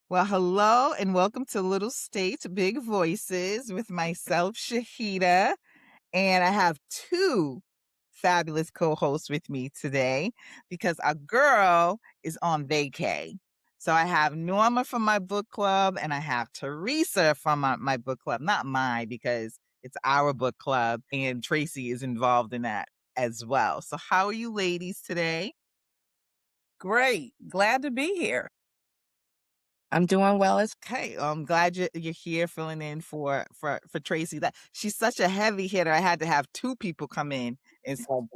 Well, hello and welcome to Little States Big Voices with myself, Shahidah. And I have two fabulous co-hosts with me today because our girl is on vacay. So I have Norma from my book club and I have Teresa from my book club. Not mine because it's our book club and Tracy is involved in that as well. So how are you ladies today? Great. Glad to be here. I'm doing well as Okay, I'm glad you're here filling in for Tracy. That she's such a heavy hitter. I had to have two people come in and so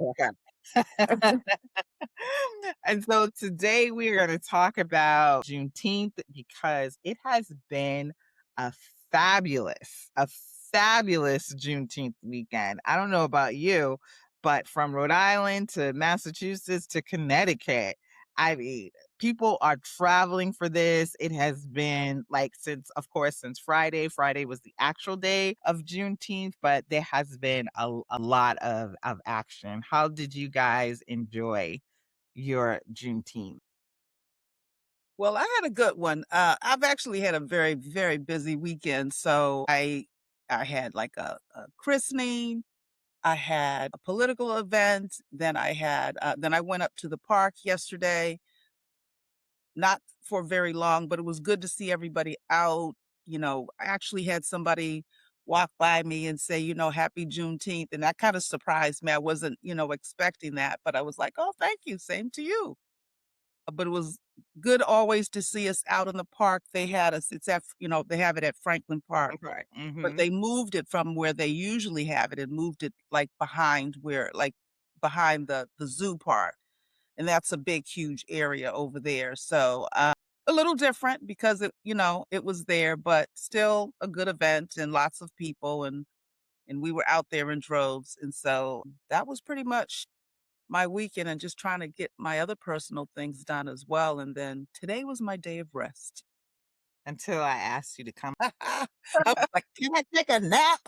and so today we're going to talk about Juneteenth because it has been a a fabulous Juneteenth weekend. I don't know about you, but from Rhode Island to Massachusetts to Connecticut, I mean, people are traveling for this. It has been like of course, since Friday. Friday was the actual day of Juneteenth, but there has been a lot of action. How did you guys enjoy your Juneteenth? Well, I had a good one. I've actually had a very, very busy weekend. So I had like a christening, I had a political event, then I went up to the park yesterday, not for very long, but it was good to see everybody out. I actually had somebody walk by me and say, happy Juneteenth. And that kind of surprised me. I wasn't, expecting that, but I was like, oh, thank you. Same to you. But it was good always to see us out in the park. They had us, they have it at Franklin Park, Okay. but they moved it from where they usually have it and moved it like behind the zoo part. And that's a big, huge area over there. So, a little different because it was there, but still a good event and lots of people and we were out there in droves. And so that was pretty much my weekend and just trying to get my other personal things done as well. And then today was my day of rest. Until I asked you to come. I was like, can I take a nap?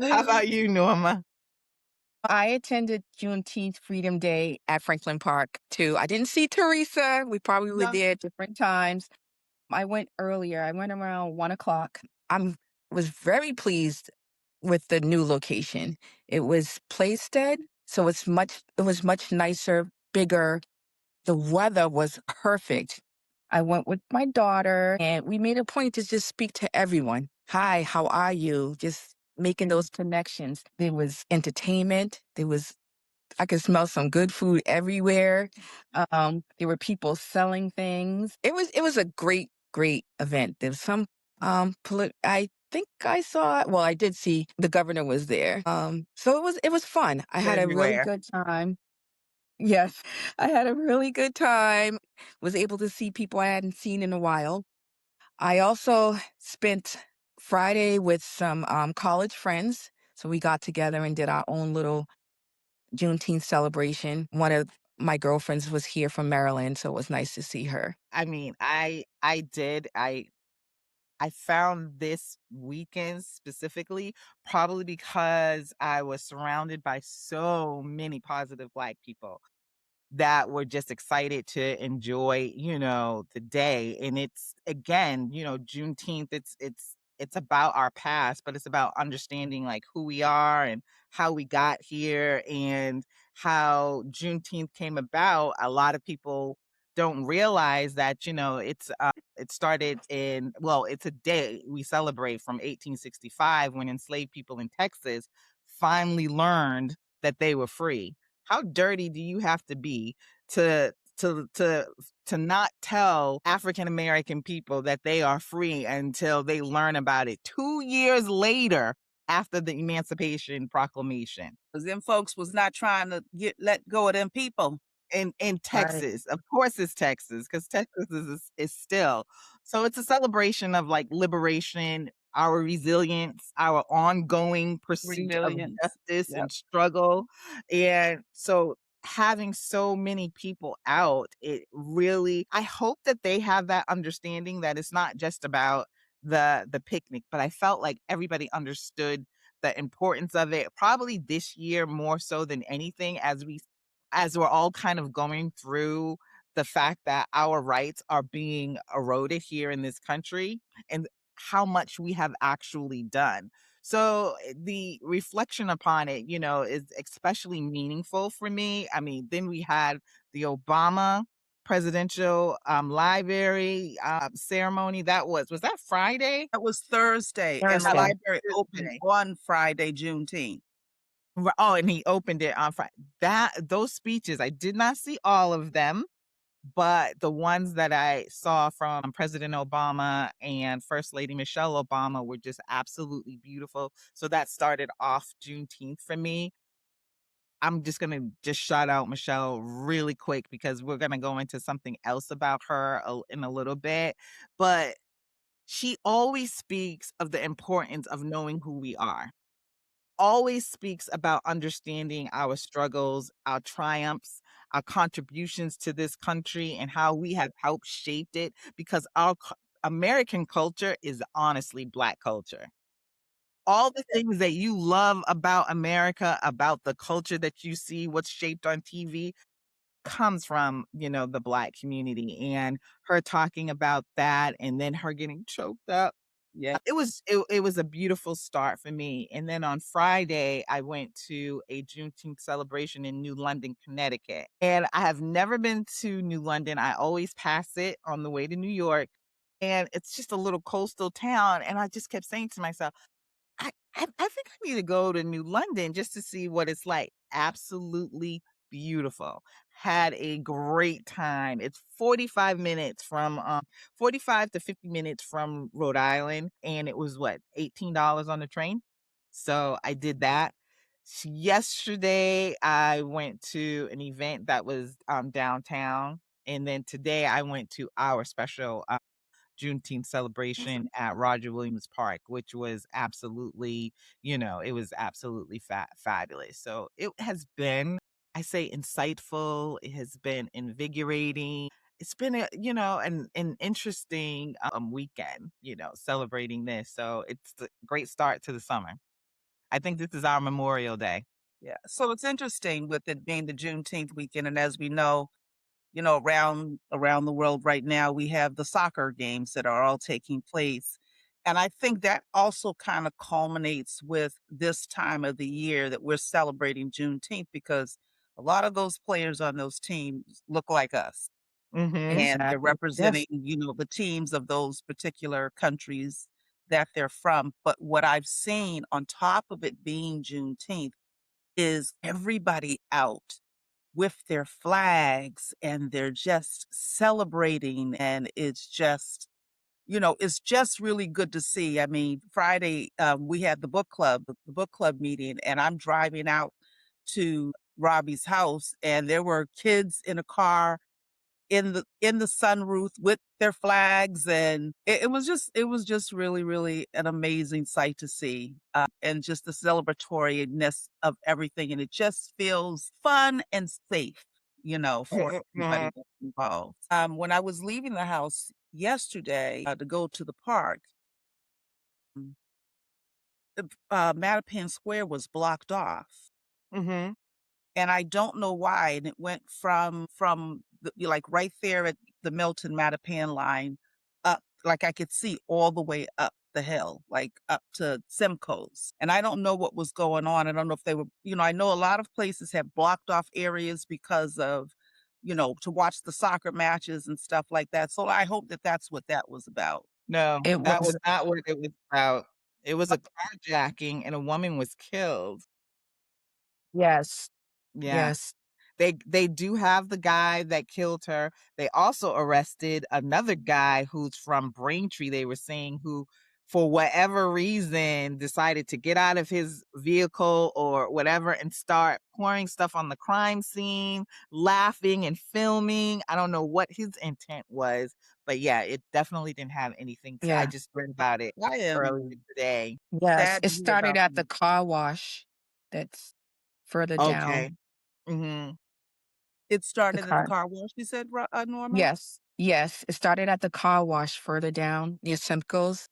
How about you, Norma? I attended Juneteenth Freedom Day at Franklin Park too. I didn't see Teresa. We probably were No. there at different times. I went earlier. I went around 1 o'clock. I was very pleased with the new location. It was Playstead, so it was much nicer, bigger. The weather was perfect. I went with my daughter and we made a point to just speak to everyone. Hi, how are you? Just making those connections. There was entertainment. I could smell some good food everywhere. There were people selling things. It was a great event. There was some, I think I saw, well, I did see the governor was there. So it was fun. I had a really Everywhere. good time. Yes, I had a really good time. Was able to see people I hadn't seen in a while. I also spent Friday with some college friends. So we got together and did our own little Juneteenth celebration. One of my girlfriends was here from Maryland, so it was nice to see her. I mean, I did. I found this weekend specifically probably because I was surrounded by so many positive Black people that were just excited to enjoy, the day. And it's again, Juneteenth, it's about our past, but it's about understanding like who we are and how we got here and how Juneteenth came about. A lot of people don't realize that, it started it's a day we celebrate from 1865 when enslaved people in Texas finally learned that they were free. How dirty do you have to be to to to to not tell African American people that they are free until they learn about it 2 years later after the Emancipation Proclamation? Because them folks was not trying to let go of them people. In Right. Texas. Of course it's Texas, because Texas is still. So it's a celebration of like liberation, our resilience, our ongoing pursuit of Resilience. justice Yep. and struggle. And so having so many people out, it really I hope that they have that understanding that it's not just about the picnic, but I felt like everybody understood the importance of it, probably this year more so than anything as we're all kind of going through the fact that our rights are being eroded here in this country and how much we have actually done. So the reflection upon it, is especially meaningful for me. I mean, then we had the Obama presidential library ceremony. Was that Friday? That was Thursday, and the Thursday. library opened Thursday. on Friday, Juneteenth. Oh, and he opened it on Friday. Those speeches, I did not see all of them, but the ones that I saw from President Obama and First Lady Michelle Obama were just absolutely beautiful. So that started off Juneteenth for me. I'm just gonna just shout out Michelle really quick because we're gonna go into something else about her in a little bit. But she always speaks of the importance of knowing who we are. Always speaks about understanding our struggles, our triumphs, our contributions to this country, and how we have helped shaped it because American culture is honestly Black culture. All the things that you love about America, about the culture that you see, what's shaped on TV, comes from, the Black community, and her talking about that and then her getting choked up. Yeah. It was a beautiful start for me, and then on Friday, I went to a Juneteenth celebration in New London, Connecticut, and I have never been to New London. I always pass it on the way to New York, and it's just a little coastal town, and I just kept saying to myself, I think I need to go to New London just to see what it's like. Absolutely beautiful. Had a great time. It's 45 to 50 minutes from Rhode Island, and it was what, $18 on the train? So I did that. Yesterday, I went to an event that was downtown, and then today I went to our special Juneteenth celebration at Roger Williams Park, which was absolutely, it was absolutely fabulous. So it has been, I say, insightful. It has been invigorating. It's been an interesting weekend, celebrating this. So it's a great start to the summer. I think this is our Memorial Day. Yeah. So it's interesting with it being the Juneteenth weekend, and as we know, around the world right now, we have the soccer games that are all taking place. And I think that also kind of culminates with this time of the year that we're celebrating Juneteenth because a lot of those players on those teams look like us. And they're Exactly. representing, Yes. the teams of those particular countries that they're from. But what I've seen on top of it being Juneteenth is everybody out with their flags and they're just celebrating and it's just really good to see. I mean, Friday, we had the book club meeting, and I'm driving out to Robbie's house, and there were kids in a car in the sunroof with their flags, and it was just really, really an amazing sight to see, and just the celebratoriness of everything, and it just feels fun and safe, for everybody that's involved. When I was leaving the house yesterday, to go to the park, mm, Mattapan Square was blocked off. Mhm. And I don't know why, and it went from like, right there at the Milton Mattapan line up, like, I could see all the way up the hill, like, up to Simcoe's, and I don't know what was going on. I don't know if they were I know a lot of places have blocked off areas because of, to watch the soccer matches and stuff like that, so I hope that that's what that was about. No, It that was was. not what it was about. It was a carjacking and a woman was killed. Yes. Yeah. Yes. They do have the guy that killed her. They also arrested another guy who's from Braintree, they were saying, who, for whatever reason, decided to get out of his vehicle or whatever and start pouring stuff on the crime scene, laughing and filming. I don't know what his intent was, but yeah, it definitely didn't have anything to I Yeah. just read about it I earlier am today. Yes. sad It to hear started about at the that. car wash that's further Okay. down. Mhm. It The started at the car. car wash, you said, Norma? Yes, yes. It started at the car wash further down near Simcoe's,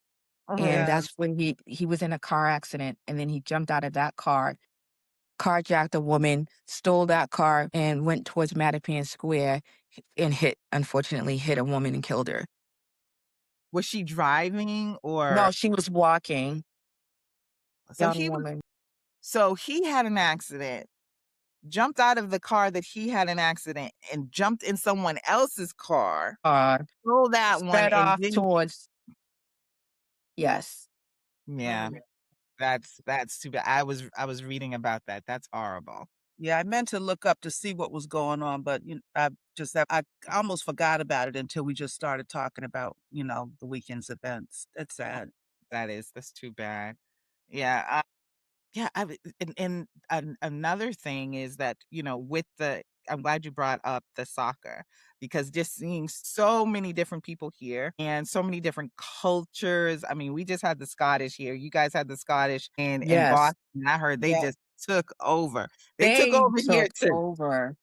and Mhm. Yeah. that's when he was in a car accident, and then he jumped out of that car, carjacked a woman, stole that car, and went towards Mattapan Square and unfortunately hit a woman and killed her. Was she driving No, or she was walking, so young he was woman. so he had an accident, jumped out of the car that he had an accident and jumped in someone else's car, Uh, stole that one Sped and off then towards, yes. yeah, Mm. that's too bad. I was reading about that. That's horrible. Yeah, I meant to look up to see what was going on, but, I almost forgot about it until we just started talking about, the weekend's events. That's sad. That's too bad. Yeah, yeah, another thing is that, with the I'm glad you brought up the soccer because just seeing so many different people here and so many different cultures. I mean, we just had the Scottish here. You guys had the Scottish in Yes. Boston. I heard they Yeah. just took over. They took They over here took too. over.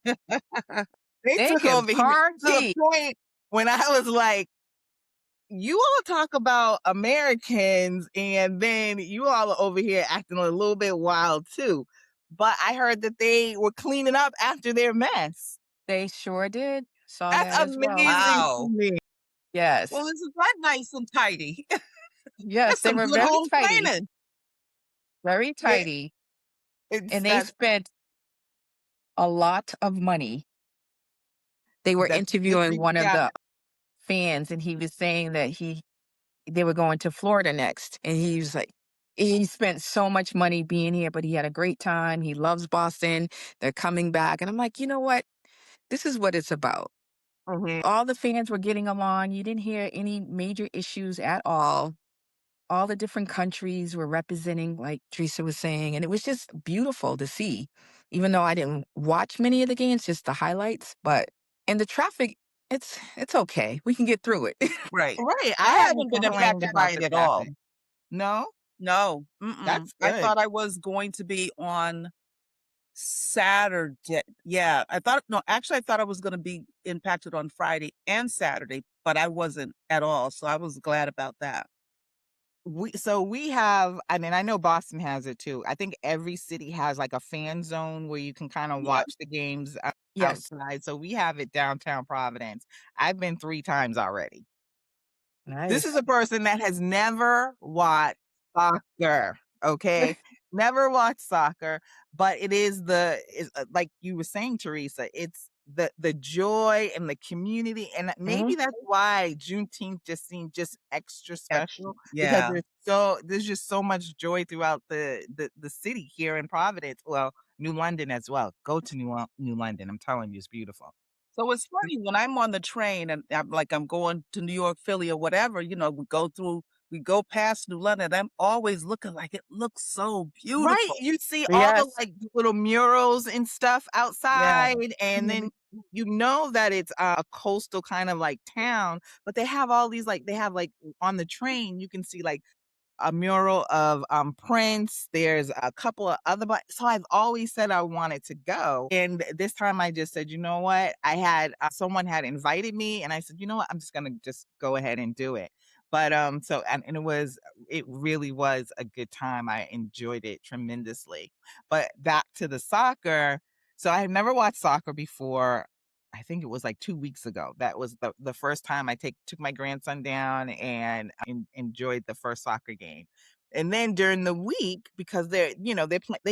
They They took can over here to the party. point when I was like, you all talk about Americans and then you all are over here acting a little bit wild too. But I heard that they were cleaning up after their mess. They sure did. Saw That's that as well. amazing to Wow. me. Yes. Well, isn't that nice and tidy? Yes, That's they some were good very home tidy, cleaning. very It, tidy, it's and they that's spent a lot of money. They were that's a good interviewing thing. one of Yeah. the fans, and he was saying that they were going to Florida next, and he was like, he spent so much money being here, but he had a great time. He loves Boston. They're coming back, and I'm like, you know what? This is what it's about. Mhm. All the fans were getting along. You didn't hear any major issues at all the different countries were representing, like Teresa was saying, and it was just beautiful to see. Even though I didn't watch many of the games, just the highlights, but and the traffic, it's okay. We can get through it. Right. Right. I I haven't haven't been complained impacted by about it the at all. traffic. No, No, mm-mm. that's I good. thought I was going to be on Saturday. Yeah, I thought no, actually, I thought I was gonna be impacted on Friday and Saturday, but I wasn't at all, so I was glad about that. We have, I mean, I know Boston has it too. I think every city has like a fan zone where you can kind of Yep. watch the games Yes. outside. So we have it downtown Providence. I've been 3 times already. This is Nice. a person that has never watched soccer, okay? Never watched soccer, but it is like you were saying, Teresa, it's the joy and the community, and maybe Mhm. that's why Juneteenth just seemed just extra Extra. special because Yeah. there's just so much joy throughout the city here in Providence. Well, New London as well. Go to New London. I'm telling you, it's beautiful. So it's funny when I'm on the train and I'm going to New York, Philly, or whatever, we go past New London. I'm always looking like it looks so Right, beautiful. you see all the, Yes. like, little murals and stuff Yeah. outside, and Mhm. then you know that it's a coastal kind of, like, town, but they have all these, like they have, like on the train, you can see, like, a mural of, Prince, there's a couple of other so I've always said I wanted to go, and this time I just said, "You know what?" I had, someone had invited me, and I said, "You know what? I'm just gonna just go ahead and do it." But, so and it really was a good time, I enjoyed it tremendously. But back to the soccer, so I had never watched soccer before. I think it was like 2 weeks ago. That was the first time I took my grandson down and enjoyed the first soccer game. And then during the week, because they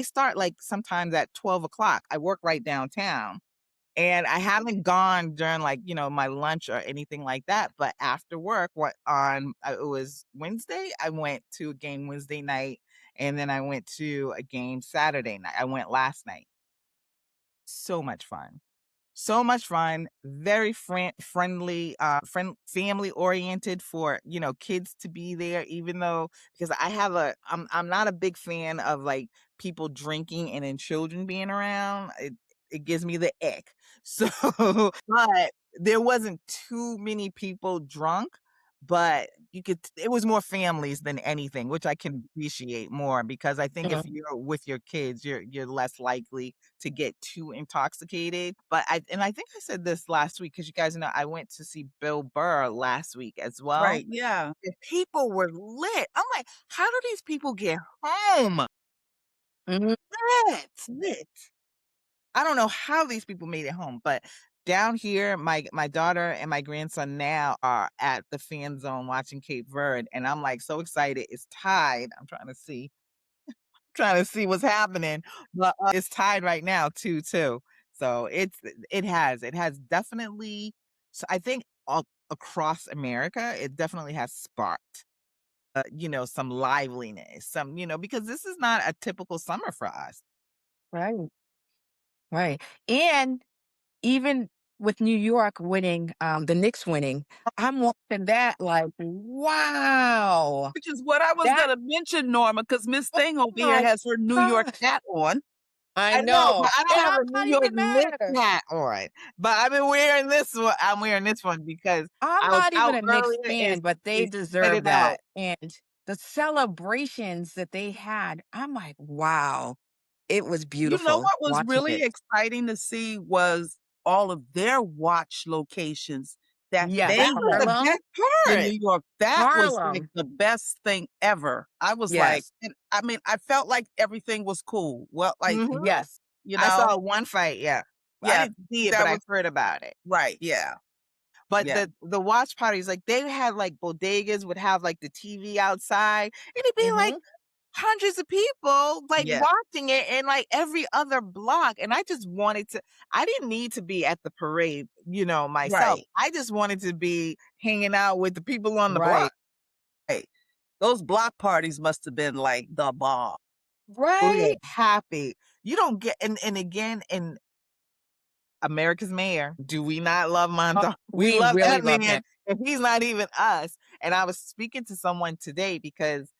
start like sometimes at 12 o'clock. I work right downtown. And I haven't gone during like, my lunch or anything like that. But after work, it was Wednesday. I went to a game Wednesday night, and then I went to a game Saturday night. I went last night. So much fun. So much fun, very friendly, family oriented for, kids to be there, even though because I'm not a big fan of like people drinking and then children being around. It gives me the ick. So, but there wasn't too many people drunk, but you could it was more families than anything, which I can appreciate more because I think if Mhm. you're with your kids, you're less likely to get too intoxicated. But I think I said this last week because you guys know I went to see Bill Burr last week as well. Right, yeah. The people were lit. I'm like, how do these people get home? Mhm. Lit. I don't know how these people made it home, but down here, my daughter and my grandson now are at the fan zone watching Cape Verde, and I'm like so excited. It's tied. I'm trying to see what's happening, but it's tied right now, 2-2. So it has definitely. So I think all across America, it definitely has sparked, some liveliness, because this is not a typical summer for us. Right, right. And even with New York winning, the Knicks winning, I'm watching that like, wow, Which is what I was that gonna mention, Norma, because Miss oh Thing over here my has her New York gosh. hat on. I I know, but know, I don't and have I'm a New not York even Knicks mad. hat on, but I've been wearing this one. I'm wearing this one because I'm I was not even out a Knicks earlier and fan, but they they spread deserve it out. that, and the celebrations that they had, I'm like, "Wow." It was You know beautiful what was watching really it. exciting to see was all of their watch locations that Yes, they That was the had Harlem. best in part. New York. That was like Harlem. the best thing ever. I was like, Yes, and I mean, I felt like everything was cool. Well, like, Mhm. yes. you I know, saw one fight, yeah. I yeah, didn't see it, but that I was heard about it. right. Yeah. But Yeah. the watch parties, like, they had, like, bodegas would have, like, the TV outside, and it'd be, like, Mhm. hundreds of people, like, Yeah. watching it in, like, every other block, and I just wanted to I didn't need to be at the parade, myself. Right. I just wanted to be hanging out with the people on the block. Right. Right. Those block parties must have been like the bomb. Right? Happy. You don't get and again, in America's mayor. Do we not love Monta? We We love really that love man, him. and he's not even us. And I was speaking to someone today because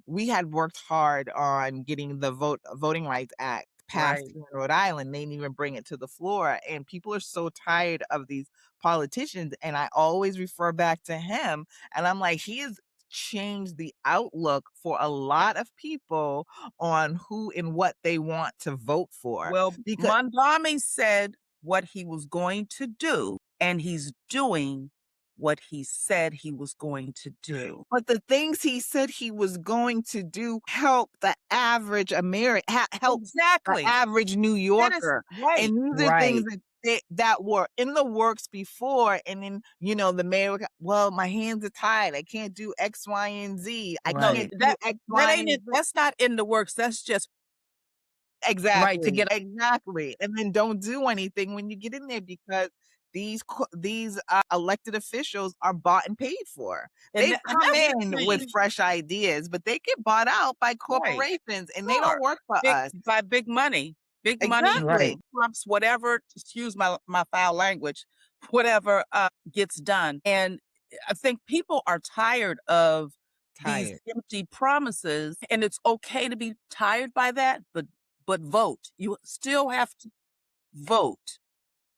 we had worked hard on getting the Voting Rights Act passed Right. here in Rhode Island. They didn't even bring it to the floor, and people are so tired of these politicians. And I always refer back to him, and I'm like, he has changed the outlook for a lot of people on who and what they want to vote for. Well, Because Mondami said what he was going to do, and he's doing what he said he was going to do. But the things he said he was going to do help the average help the Exactly. average New That is Yorker, right. and these are things Right. that were in the works before, and then, the mayor would go, "Well, my hands are tied. I can't do X, Y, and Z. I No, can't Right. do that X, that Y, ain't and it. Z." That's not in the works. That's just Right, to Exactly, get exactly, and then don't do anything when you get in there because these elected officials are bought and paid for. They've and come that's the in with thing. fresh ideas, but they get bought out by Right. corporations, and they don't Sure. work for Big us. by big money. Big money right. Exactly. trumps whatever, excuse my foul language, whatever gets done. And I think people are tired of these Tired. empty promises. And it's okay to be tired by that, but vote. You still have to vote.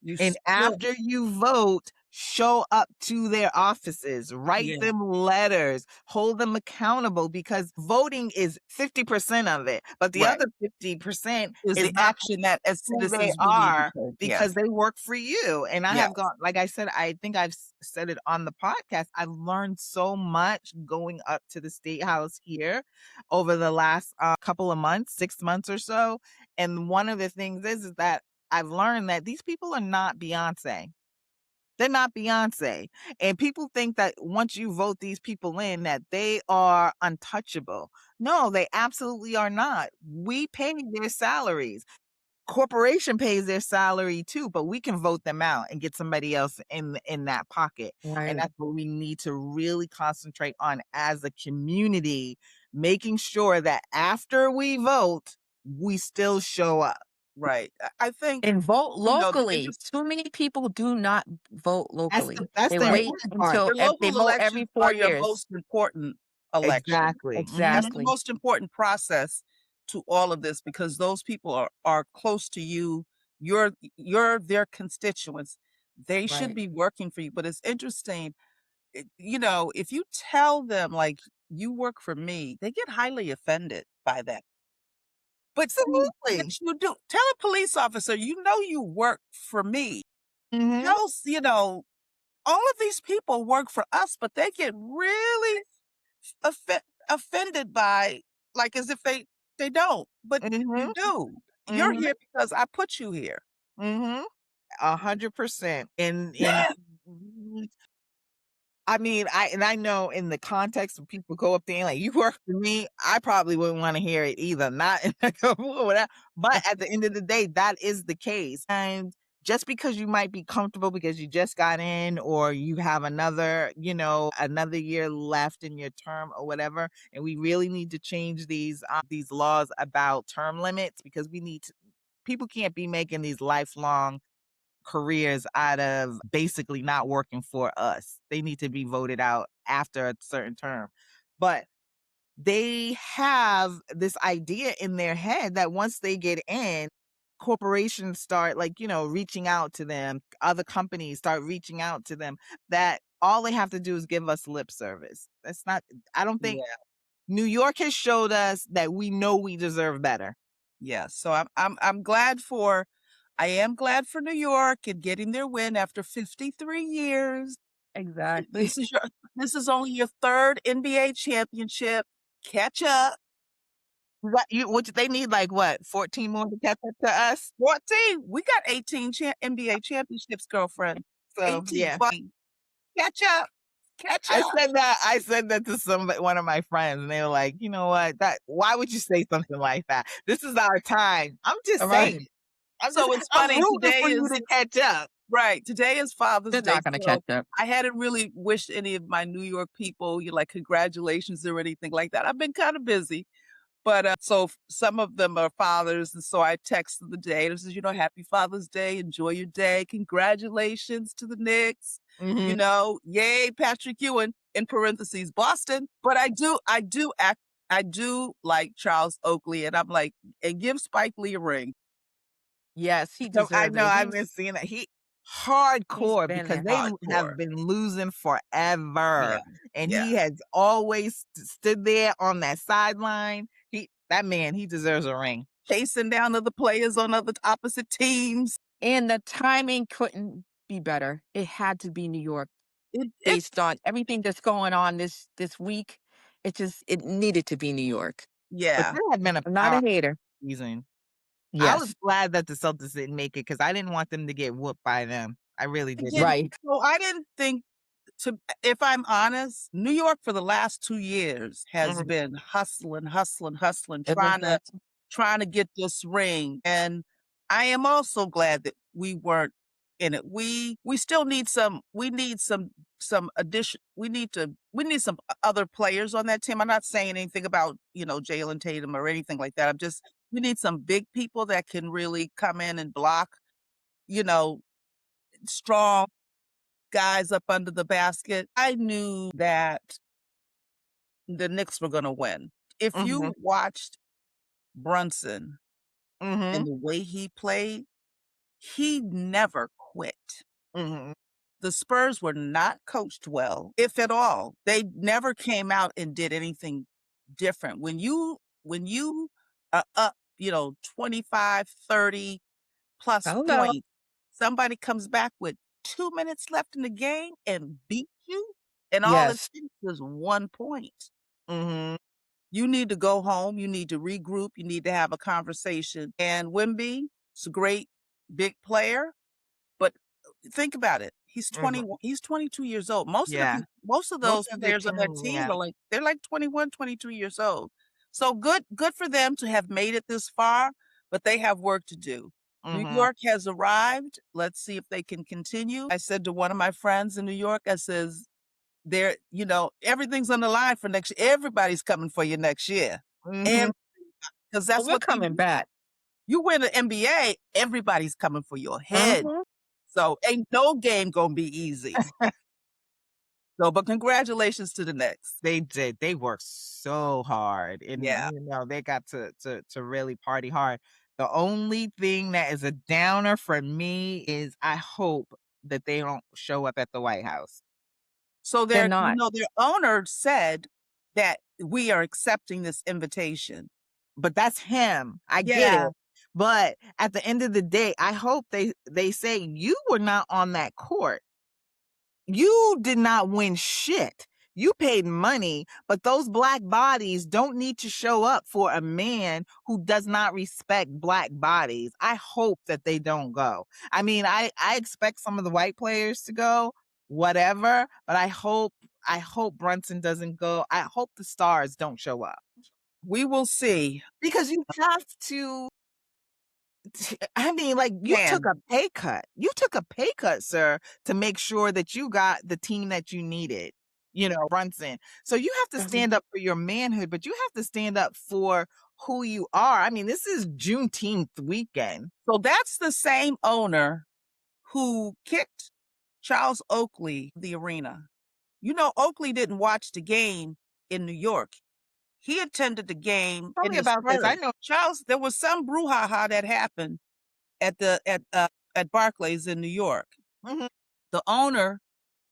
You And still after you vote, show up to their offices, write yeah, them letters, hold them accountable because voting is 50% of it. But the right. other 50% Is is the not action that as who they citizens we need to are take. Yeah. because they work for you. And I have Yes. gone, like I said, I think I've said it on the podcast. I've learned so much going up to the state house here over the last couple of months, 6 months or so. And one of the things is that I've learned that these people are not Beyonce. They're not Beyonce. And people think that once you vote these people in that they are untouchable. No, they absolutely are not. We pay their salaries. Corporation pays their salary too, but we can vote them out and get somebody else in that pocket. And Right. that's what we need to really concentrate on as a community, making sure that after we vote, we still show up. Right. I think, And vote the locally. interest Too many people do not vote That's the locally. that's They the right. wait important part. until Your they local vote every elections are 4 your years. most important election. Exactly. That's Mhm. the Exactly. most important process to all of this because those people are close to you. You're their constituents. They should Right. be working for you. But it's interesting. if you tell them, like, "You work for me," they get highly offended by that. Absolutely. But you do tell a police officer, "You know you work for me." Mhm. Tell s all of these people work for us, but they get really offended by, like, as if they don't, but you Mhm. do. You're Mhm. here because I put you here. Mhm. 100%. And I mean, I know in the context of people go up there and like, "You work for me," I probably wouldn't wanna hear it either, not in like a whatever, but at the end of the day, that is the case, and just because you might be comfortable because you just got in or you have another year left in your term or whatever, and we really need to change these laws about term limits because we need to people can't be making these lifelong careers out of basically not working for us. They need to be voted out after a certain term. But they have this idea in their head that once they get in, corporations start reaching out to them, other companies start reaching out to them, that all they have to do is give us lip service. That's not I don't think Yeah, New York has showed us that we know we deserve better. yeah. So I am glad for New York and getting their win after 53 years. Exactly. This is your this is only your 3rd NBA championship. Catch up. What they need like what, 14 more to catch up to us? 14. We got 18 NBA championships, girlfriend. So 18. yeah. Catch up. Catch I up. said that I said that to one of my friends, and they were like, "You know what? That why would you say something like that? This is our time." I'm just All right. saying. So it's I'm funny, rooting for you to catch up. today is Father's They're Day, not gonna so catch up. I hadn't really wished any of my New York people, like, congratulations or anything like that. I've been kinda busy. But, some of them are fathers, and so I texted the day and says, "Happy Father's Day, enjoy your day, congratulations to the Knicks, Mhm. yay, Patrick Ewing," in parentheses, Boston. But I do like Charles Oakley, and I'm like, "And give Spike Lee a ring." Yes, he So I deserves know it. I've been He's seeing that he's hardcore been because there they hardcore. have been losing Yeah, forever, and yeah. he has always stood there on that sideline. That man, he deserves a ring. Chasing down other players on other opposite teams. And the timing couldn't be better. It had to be New York It based on everything that's going on this week. It needed to be New York. But yeah. that had been a I'm not a powerful hater. season. I was Yes. glad that the Celtics didn't make it because I didn't want them to get whooped by them. I really didn't. Right. I didn't think to if I'm honest, New York for the last 2 years has Mhm, been hustling, hustling, hustling, It was trying to get this ring, and I am also glad that we weren't in it. We still need some addition we need some other players on that team. I'm not saying anything about, Jalen Tatum or anything like that. We need some big people that can really come in and block, you know, strong guys up under the basket. I knew that the Knicks were gonna win. If mhm, you watched Brunson and mhm, the way he played, he never quit. mhm. The Spurs were not coached well, if at all. They never came out and did anything different. When you are up, 25, 30 plus hello. points, somebody comes back with 2 minutes left in the game and beat you, and all it Yes. takes is 1 point. Mhm. You need to go home, you need to regroup, you need to have a conversation, and Wimby is a great big player, but think about it. Mhm. He's 22 years old. Yeah. Most of Most those of the players on that team, team yeah. are they're like 21, 22 years old. So good for them to have made it this far, but they have work to do. New Mhm. York has arrived. Let's see if they can continue. I said to one of my friends in New York, I says, everything's on the line for next year. Everybody's coming for you next year. Mhm. And because Oh, that's we're what they coming do. back. You win the NBA, everybody's coming for your head. Mhm. So ain't no game gonna be easy. So, but congratulations to the Knicks. They did. They worked so hard, and, Yeah. they got to really party hard. The only thing that is a downer for me is I hope that they don't show up at the White House. So They're their, not. their owner said that we are accepting this invitation. But that's him. I get Yeah. it. But at the end of the day, I hope they say you were not on that court. You did not win shit. You paid money, but those black bodies don't need to show up for a man who does not respect black bodies. I hope that they don't go. I mean, I expect some of the white players to go, whatever, but I hope Brunson doesn't go. I hope the stars don't show up We will see. because you have to I mean, like, you took Can. a pay cut. You took a pay cut, sir, to make sure that you got the team that you needed, Brunson. So you have to Mhm. stand up for your manhood, but you have to stand up for who you are. I mean, this is Juneteenth weekend. So that's the same owner who kicked Charles Oakley the arena. Oakley didn't watch the game in New York. He attended the game Tell in me the about this. I spur. know. Charles, there was some brouhaha that happened at Barclays in New York. Mhm. The owner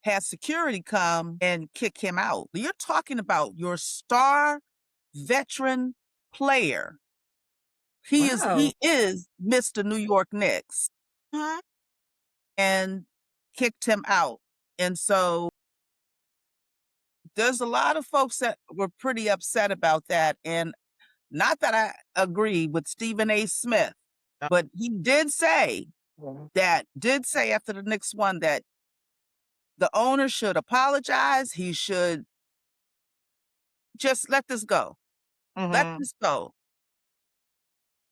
had security come and kick him out. You're talking about your star veteran player. Wow. He is Mr. New York Knicks, Mhm. and kicked him out. And so there's a lot of folks that were pretty upset about that. And not that I agree with Stephen A. Smith, but he did say after the Knicks won that the owner should apologize. He should just let this go. Let Mhm. this go.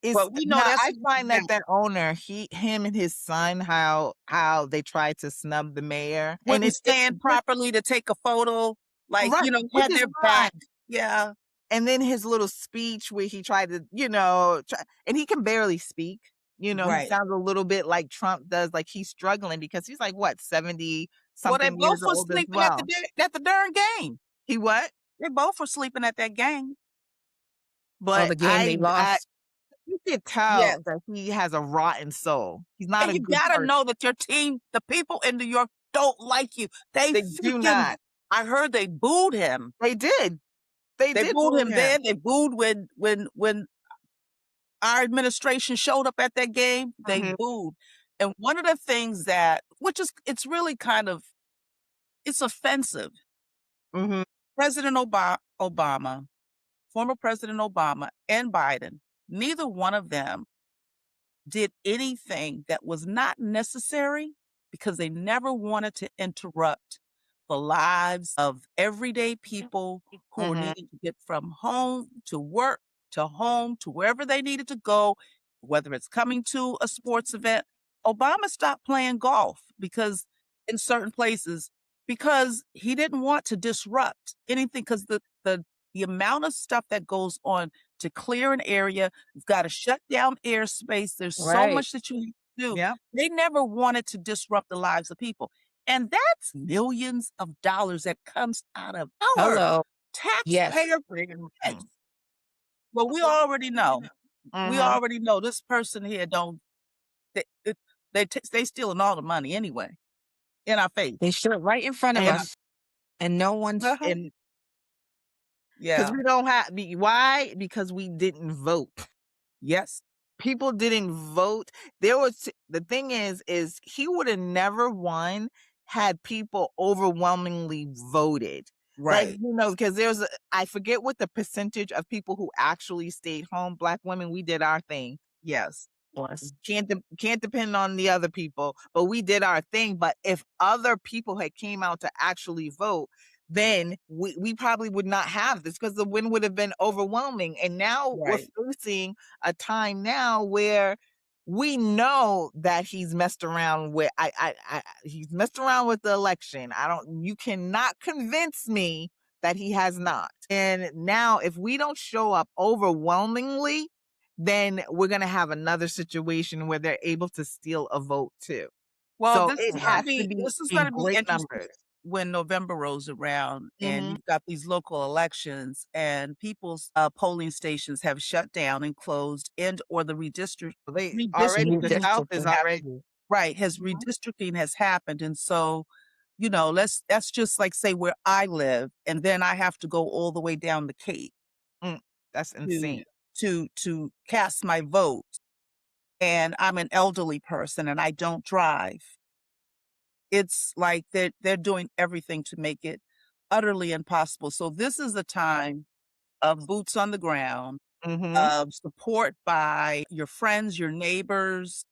Is But we know now that's I what find it's that about. that owner, him and his son, how they tried to snub the mayor, and Wouldn't it's stand just properly to take a photo, like, right, which had is their back. fine. Yeah, And then his little speech where he tried to, and he can barely speak. He right. sounds a little bit like Trump does, like he's struggling because he's like what, 70 Well, they something both years were old as sleeping at well. at the darn game. He what? They both were sleeping at that game. Oh, But the game they I lost. you can tell Yes. that he has a rotten soul. He's not And a you good gotta person. know that your team, the people in New York, don't like you. They They do freaking, not. I heard they booed him. They did. They They did booed boo him him. then. They booed when our administration showed up at that game. They Mhm, booed. And one of the things which is, it's really kind of, it's offensive. mhm, President Obama, former President Obama and Biden, neither one of them did anything that was not necessary because they never wanted to interrupt the lives of everyday people who were mhm, needing to get from home to work to home to wherever they needed to go, whether it's coming to a sports event. Obama stopped playing golf because in certain places because he didn't want to disrupt anything because the amount of stuff that goes on to clear an area. You've got to shut down airspace. There's so Right. much that you need to do. yeah, They never wanted to disrupt the lives of people. And that's millions of dollars that comes out of our Hello. Yes. taxpayer mhm, checks. Well, we already know. We mhm. already know this person here don't they they stealing all the money anyway in our face. They should right in front of In And us, and no one's uh-huh. and because Yeah. we don't have why? Because we didn't vote. Yes. People didn't vote. The thing is he would have never won had people overwhelmingly voted. Like, Right. because I forget what the percentage of people who actually stayed home. Black women, we did our thing. Yes. was. Can't depend on the other people, but we did our thing. But if other people had came out to actually vote, then we probably would not have this because the win would have been overwhelming. And now we're Right. facing a time now where we know that he's messed around with he's messed around with the election. You cannot convince me that he has not. And now if we don't show up overwhelmingly, then we're going to have another situation where they're able to steal a vote too. Well, So it has to be this is in gonna be great interesting numbers. when November rolls around and Mhm. you've got these local elections and people's polling stations have shut down and closed and or They already, redistricting the South is Redistricting. already. happened. Right, Mhm. redistricting has happened. And so Let's just like say where I live, and then I have to go all the way down the Cape Mm, that's to insane. cast my vote, and I'm an elderly person and I don't drive. It's like they're doing everything to make it utterly impossible. So this is a time of boots on the ground, Mhm. of support by your friends, your neighbors.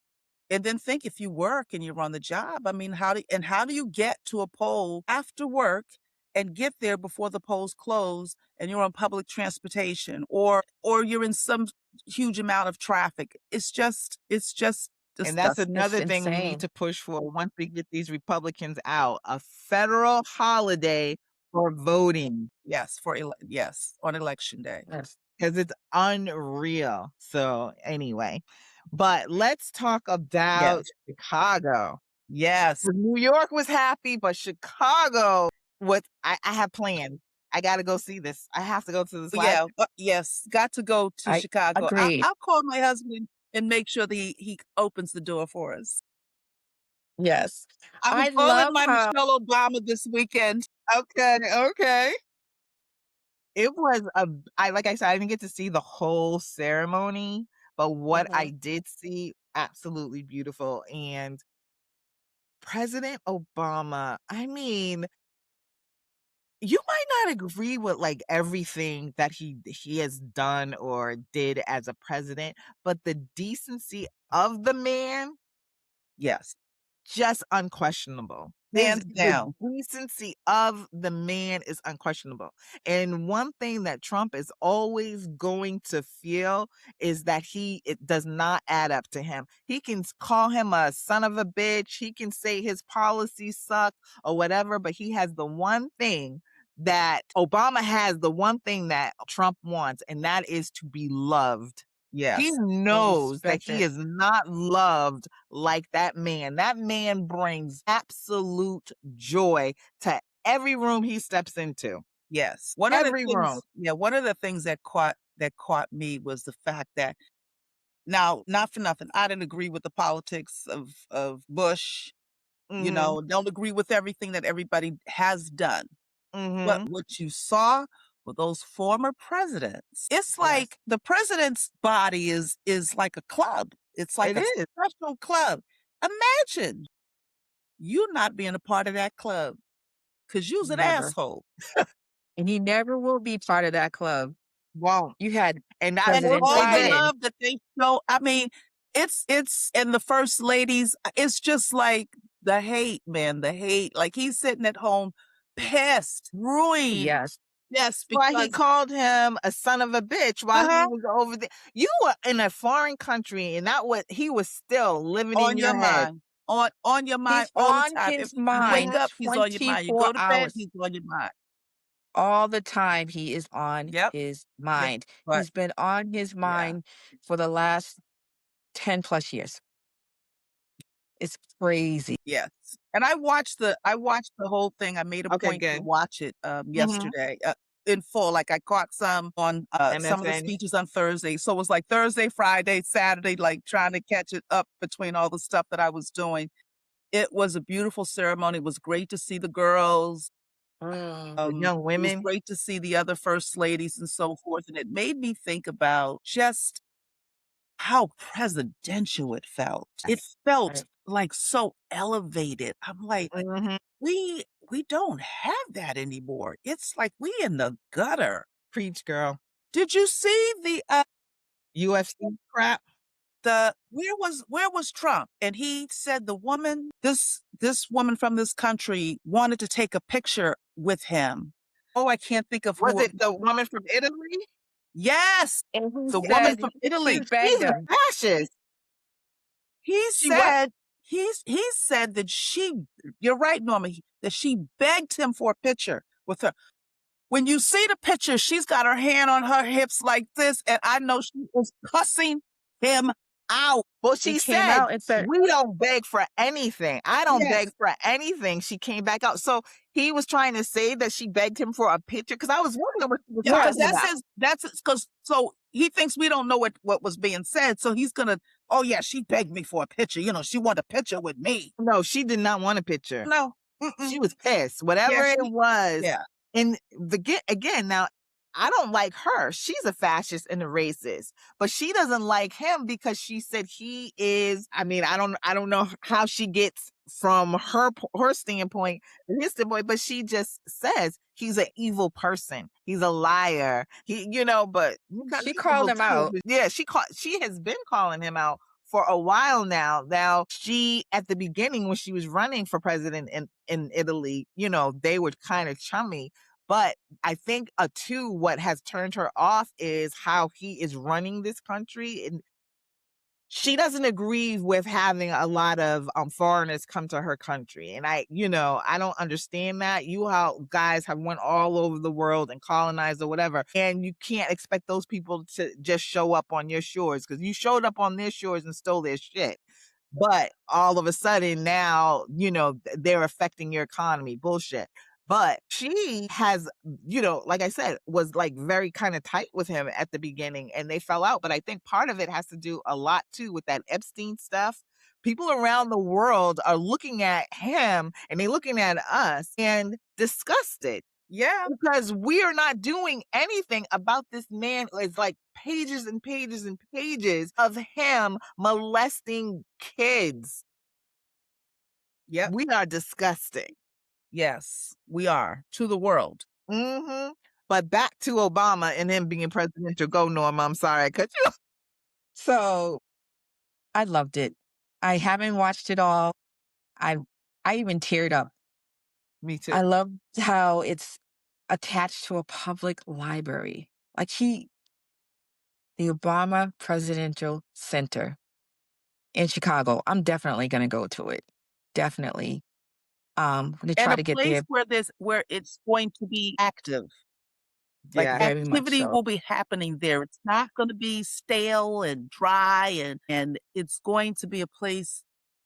And then think, if you work and you're on the job, I mean, how do you get to a poll after work and get there before the polls close and you're on public transportation, or you're in some huge amount of traffic? It's just And that's disgusting. It's another thing we need insane. to push for once we get these Republicans out, a federal holiday for voting, Yes, on election day. Yes. because it's unreal. So, anyway, but let's talk about Yes. Chicago. Yes. New York was happy, but Chicago was I have plans. I gotta go see this. I have to go to this live. Yeah, yes, got to go to I Chicago. agreed. I'll call my husband and make sure that he opens the door for us. Yes. I was I calling love my how Michelle Obama this weekend. Okay, okay. It was I like I said, I didn't get to see the whole ceremony, but what I Mhm. did see, absolutely beautiful. And President Obama, I mean, you might not agree with like everything that he has done or did as a president, but the decency of the man, Yes, just unquestionable. hands The down. decency of the man is unquestionable. And one thing that Trump is always going to feel is that it does not add up to him. He can call him a son of a bitch, he can say his policies suck or whatever, but he has the one thing that Obama has, the one thing that Trump wants, and that is to be loved. He Yes, and knows that respect he it. is not loved like that man. That man brings absolute joy to every room he steps into. yes. Every room. One of the things that caught me was the fact that, now, not for nothing, I didn't agree with the politics of Bush. Mhm. Don't agree with everything that everybody has done. But Mhm. what you saw with those former presidents, it's Yes. like the president's body is like a club. It's like It a is. special club. Imagine you not being a part of that club because you's an Never. asshole. And he never will be part of that club. Won't. You had And I And will President say all the this. Biden. love that they show, I mean, it's and the first ladies, it's just like the hate, man, the hate. Like he's sitting at home pissed, ruined. Yes. Yes, Why he because called him a son of a bitch while he uh-huh, was over there. You were in a foreign country and that what he was still living in on your your head. mind. On your mind He's all the on time. If his you wake mind Mhm. up, he's on your mind. You 24 go to bed, hours. he's on your mind. All the time he is on Yep. his Yep. mind. But He's been on his yeah. mind for the last 10 plus years. It's crazy. Yes. And I watched the whole thing. I made a Okay, point to good. watch it Mhm. yesterday in full. Like I caught some on some of the MSN. speeches on Thursday. So it was like Thursday, Friday, Saturday, like trying to catch it up between all the stuff that I was doing. It was a beautiful ceremony. It was great to see the girls. The young It was women. great to see the other first ladies and so forth. And it made me think about just how presidential it felt. It Yes. felt Right. like so elevated. I'm like, Mhm. we don't have that anymore. It's like we in the gutter. Preach, girl. Did you see UFC crap. the where was Trump? And he said this woman from this country wanted to take a picture with him. Oh, I can't think of Was who it it the woman from Italy? Yes, And he the woman said from he Italy. begged She's a him. fascist. He She what? said he said that you're right, Norma, that she begged him for a picture with her. When you see the picture, she's got her hand on her hips like this, and I know she was cussing him out. Well, He she came said, out and said, "We don't beg for anything. I don't beg Yes. for anything." She came back out. So he was trying to say that she begged him for a picture because I was wondering what she was Yeah, because talking yes, about. because so he thinks we don't know what was being said. So he's gonna, oh yeah, she begged me for a picture. She wanted a picture with me. No, she did not want a picture. No. She was pissed, Yeah, whatever it she was. yeah. And again, now I don't like her. She's a fascist and a racist, but she doesn't like him because she said he is. I mean, I don't know how she gets from her standpoint to his standpoint, but she just says he's an evil person. He's a liar. But you got She he's called evil him too. out. Yeah, she has been calling him out for a while now. Now, she at the beginning when she was running for president in Italy, they were kind of chummy. But I think too, what has turned her off is how he is running this country, and she doesn't agree with having a lot of foreigners come to her country. And I don't understand that. You how guys have went all over the world and colonized or whatever, and you can't expect those people to just show up on your shores because you showed up on their shores and stole their shit. But all of a sudden now, they're affecting your economy. Bullshit. But she has, like I said, was like very kind of tight with him at the beginning and they fell out. But I think part of it has to do a lot too with that Epstein stuff. People around the world are looking at him and they're looking at us and disgusted Yeah. because we are not doing anything about this man. It's like pages and pages and pages of him molesting kids. Yep. We are disgusting. Yes, we are to the world. But back to Obama and him being presidential. Go, Norma. I'm sorry I cut you off. So I loved it. I haven't watched it all. I I even teared up. Me too. I love how it's attached to a public library. Like the Obama Presidential Center in Chicago. I'm definitely going to go to it. Definitely. To And try a to get place there where it's going to be active. Like Yeah. very much activity so. will be happening there. It's not gonna be stale and dry and it's going to be a place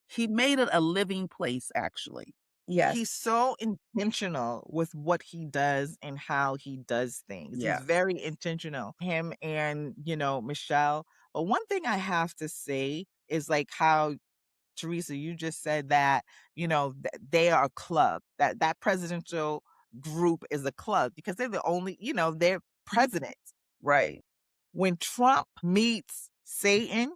he made it a living place, actually. Yes. He's so intentional with what he does and how he does things. He's Yeah. very intentional. Him and, Michelle. But one thing I have to say is like how Teresa, you just said that, they are a club. That presidential group is a club because they're the only, they're presidents. Right. When Trump meets Satan,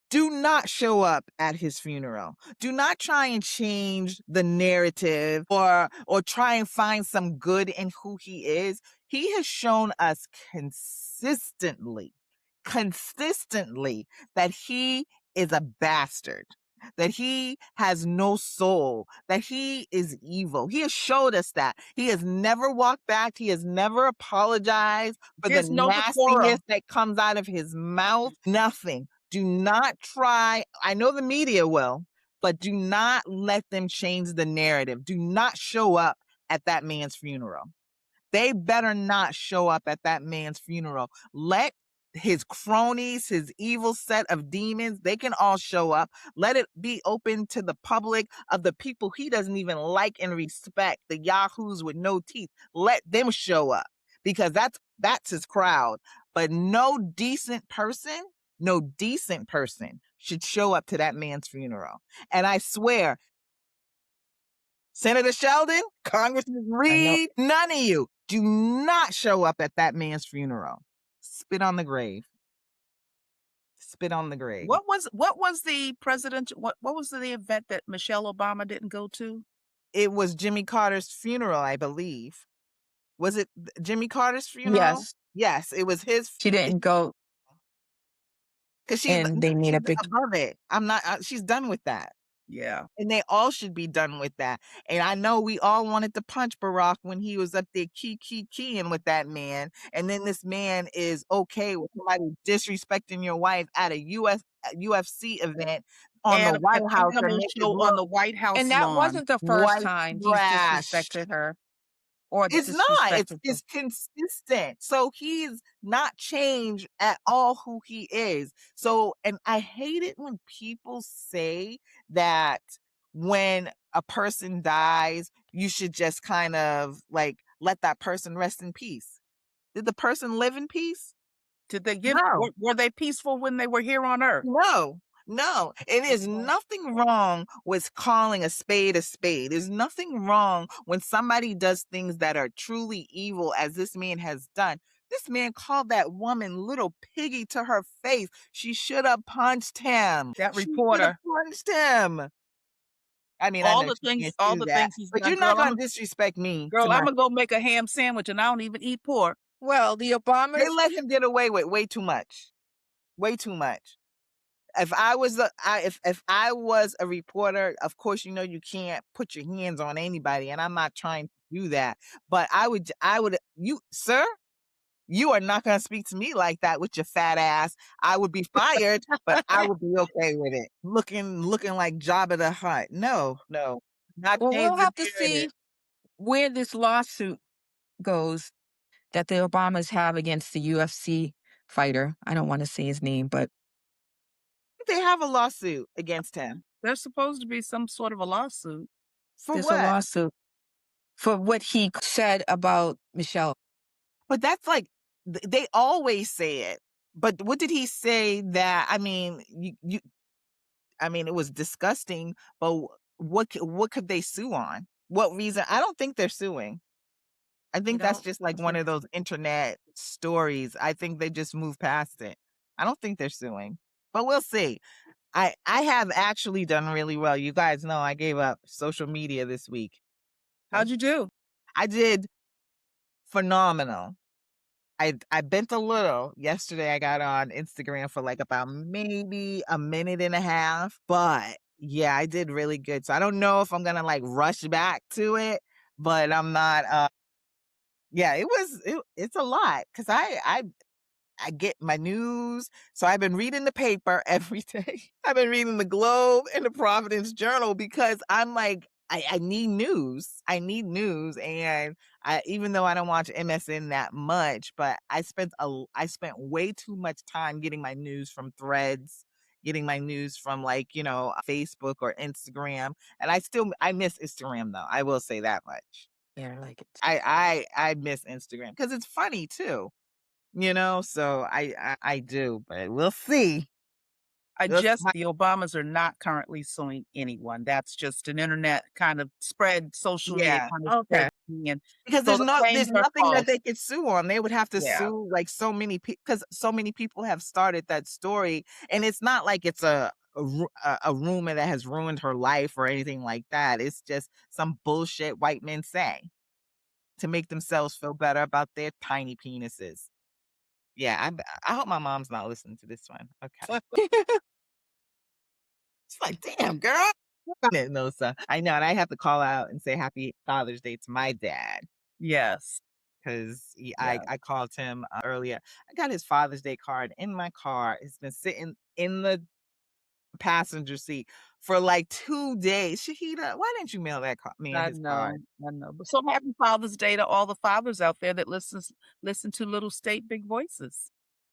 do not show up at his funeral. Do not try and change the narrative or try and find some good in who he is. He has shown us consistently that he is a bastard, that he has no soul, that he is evil. He has showed us that. He has never walked back. He has never apologized for the There's no nastiness decorum. that comes out of his mouth. Nothing. Do not try. I know the media will, but do not let them change the narrative. Do not show up at that man's funeral. They better not show up at that man's funeral. Let his cronies, his evil set of demons, they can all show up. Let it be open to the public of the people he doesn't even like and respect, the yahoos with no teeth. Let them show up because that's his crowd. But no decent person should show up to that man's funeral. And I swear, Senator Sheldon, Congressman I know. Reed, none of you do not show up at that man's funeral. Spit on the grave. Spit on the grave. What was the president what was the event that Michelle Obama didn't go to? It was Jimmy Carter's funeral, I believe. Was it Jimmy Carter's funeral? Yes. Yes, it was his. She didn't go Because and they made she's a big above it. I'm not. She's done with that. Yeah. And they all should be done with that. And I know we all wanted to punch Barack when he was up there keying with that man. And then this man is okay with somebody disrespecting your wife at a UFC event on the And White an House or animal make it show on look the White House and that lawn. wasn't the first white time he's trash. disrespected her or It's not. It's disrespected them. it's consistent. So he's not changed at all who he is. So, and I hate it when people say that when a person dies, you should just kind of like let that person rest in peace. Did the person live in peace? Did they No. were they peaceful when they were here on earth? No. No, and there's nothing wrong with calling a spade a spade. There's nothing wrong when somebody does things that are truly evil, as this man has done. This man called that woman little piggy to her face. She should have punched him. That She should have reporter, punched him. I mean, I know she can't all do the that, things he's but done, you're not gonna disrespect me to my. Girl, Imma go make a ham sandwich, and I don't even eat pork. Well, the They Obamas, let him get away with way too much. Way too much. If I was if I was a reporter, of course, you can't put your hands on anybody, and I'm not trying to do that. But I would, you, sir, you are not gonna speak to me like that with your fat ass. I would be fired, but I would be okay with it. Looking like Jabba the Hutt. No, no, not well, change we'll the have to see narrative. where this lawsuit goes that the Obamas have against the UFC fighter. I don't want to say his name, but They have a lawsuit against him There's supposed to be some sort of a lawsuit. for there's a what? lawsuit for what he said about Michelle. But that's like they always say it. But what did he say that? I mean, I mean, it was disgusting. But what could they sue on? What reason? I don't think they're suing. I You think that's know, just like one of those internet stories. I think they just move past it. I don't think they're suing. But we'll see. I have actually done really well. You guys know I gave up social media this week. How'd you do? I did phenomenal. I bent a little. Yesterday I got on Instagram for like about maybe a minute and a half, but yeah, I did really good. So I don't know if I'm gonna like rush back to it, but I'm not yeah, it's a lot because I get my news. So I've been reading the paper every day. I've been reading the Globe and the Providence Journal because I'm like, I need news. I need news. And even though I don't watch MSN that much, but I spent way too much time getting my news from threads, getting my news from like, Facebook or Instagram. And I miss Instagram though. I will say that much. Yeah, I like it. I miss Instagram because it's funny too. So I do, but we'll see. We'll see The Obamas are not currently suing anyone. That's just an internet kind of spread, social media yeah, kind of Okay. spread thing, and because so the claims there's are nothing that false. they could sue on. They would have to Yeah. sue like so many people because so many people have started that story, and it's not like it's a rumor that has ruined her life or anything like that. It's just some bullshit white men say to make themselves feel better about their tiny penises. Yeah, I hope my mom's not listening to this one. Okay. It's like, damn, girl. No, sir. I know, and I have to call out and say happy Father's Day to my dad Yes. because Yeah. I called him earlier. I got his Father's Day card in my car. It's been sitting in the passenger seat for like 2 days. Shahida, why didn't you mail that man I his card? know, I know. But so happy Father's Day to all the fathers out there that listen to Little State Big Voices.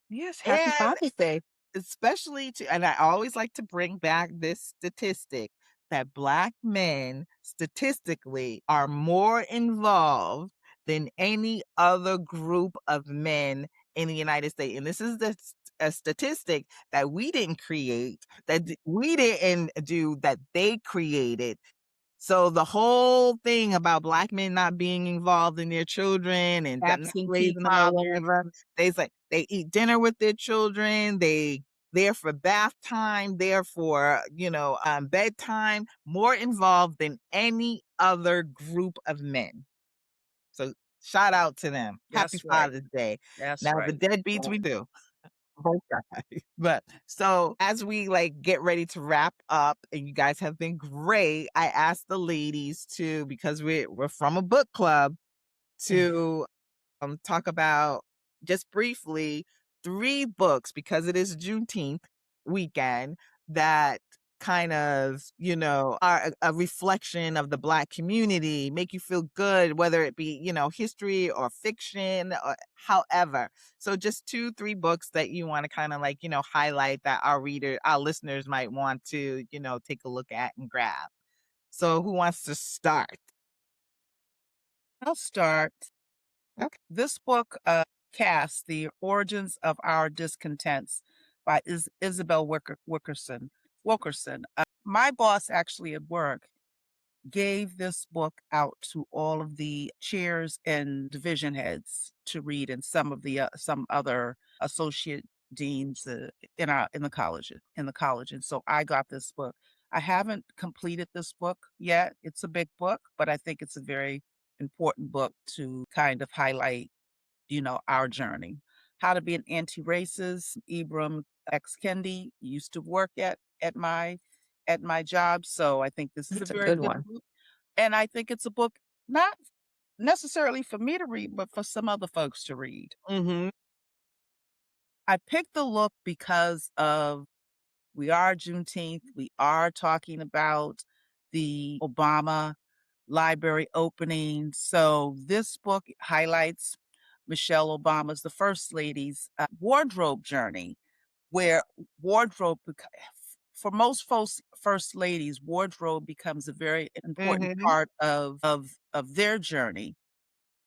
Yes, happy And Father's Day. especially and I always like to bring back this statistic that Black men statistically are more involved than any other group of men in the United States. And this is a statistic that we didn't create, we didn't do, that they created. So the whole thing about Black men not being involved in their children and not Absentee raising them or fathers. whatever, they eat dinner with their children, they there for bath time, there for, bedtime, more involved than any other group of men. So shout out to them. Happy That's right. Father's Day. That's Now the right. deadbeats we do. Both guys. But so as we like get ready to wrap up, and you guys have been great, I asked the ladies to, because we're from a book club, to talk about just briefly 3 books because it is Juneteenth weekend that kind of, are a reflection of the Black community, make you feel good, whether it be, history or fiction or however. So just 2, 3 books that you want to kind of like, highlight that our listeners might want to, take a look at and grab. So who wants to start? I'll start. Okay. This book, Caste, The Origins of Our Discontents by Isabel Wickerson. Wilkerson. My boss actually at work gave this book out to all of the chairs and division heads to read, and some other associate deans in the college. And so I got this book. I haven't completed this book yet. It's a big book, but I think it's a very important book to kind of highlight, our journey. How to be an anti-racist. Ibram X. Kendi used to work at my job, so I think this is a It's a very good good one. book, and I think it's a book not necessarily for me to read, but for some other folks to read. Mhm. I picked the look because of we are Juneteenth, we are talking about the Obama library opening, so this book highlights Michelle Obama's, the First Lady's, wardrobe journey, where wardrobe for most folks, first ladies, wardrobe becomes a very important Mhm. part of their journey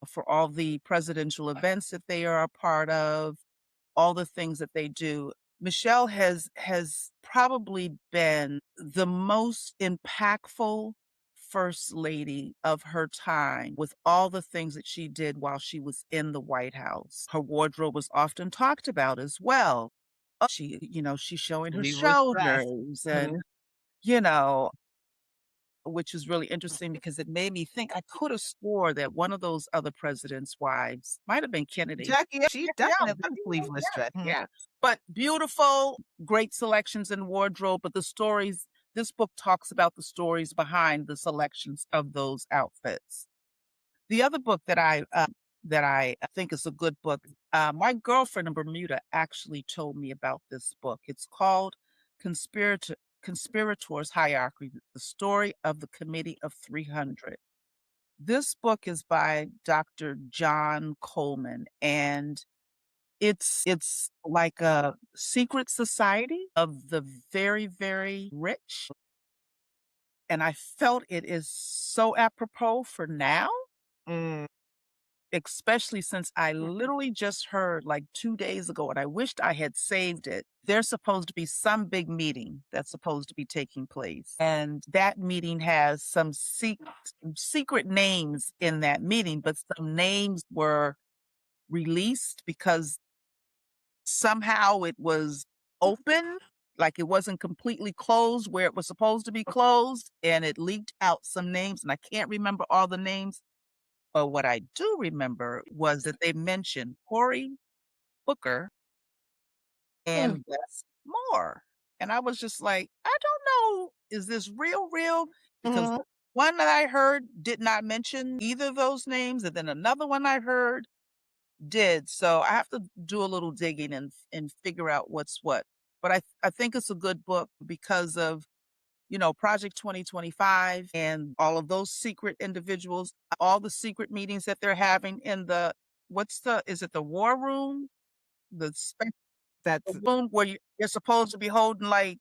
for all the presidential events that they are a part of, all the things that they do. Michelle has probably been the most impactful first lady of her time with all the things that she did while she was in the White House. Her wardrobe was often talked about as well. She's showing her Sleeveless dress. shoulders and, Mhm. you know, which is really interesting because it made me think I could have swore that one of those other presidents' wives might have been Kennedy. Jackie, she Yeah, definitely Jackie O, sleeveless yes, dress. Mhm. yeah. But beautiful, great selections in wardrobe, but the stories this book talks about the stories behind the selections of those outfits. The other book that I think is a good book, my girlfriend in Bermuda actually told me about this book. It's called Conspirators Hierarchy: The Story of the Committee of 300. This book is by Dr. John Coleman, and it's like a secret society of the very, very rich, and I felt it is so apropos for now, Mm. especially since I literally just heard like 2 days ago, and I wished I had saved it. There's supposed to be some big meeting that's supposed to be taking place, and that meeting has some secret names in that meeting, but some names were released because somehow it was open, like it wasn't completely closed where it was supposed to be closed, and it leaked out some names, and I can't remember all the names, but what I do remember was that they mentioned Cory Booker Hmm. and Wes Moore, and I was just like, "I don't know, is this real?" Because Mhm. one that I heard did not mention either of those names, and then another one I heard did, so I have to do a little digging and figure out what's what. But I think it's a good book because of, Project 2025 and all of those secret individuals, all the secret meetings that they're having in the is it the war room? The special That's room where you're supposed to be holding like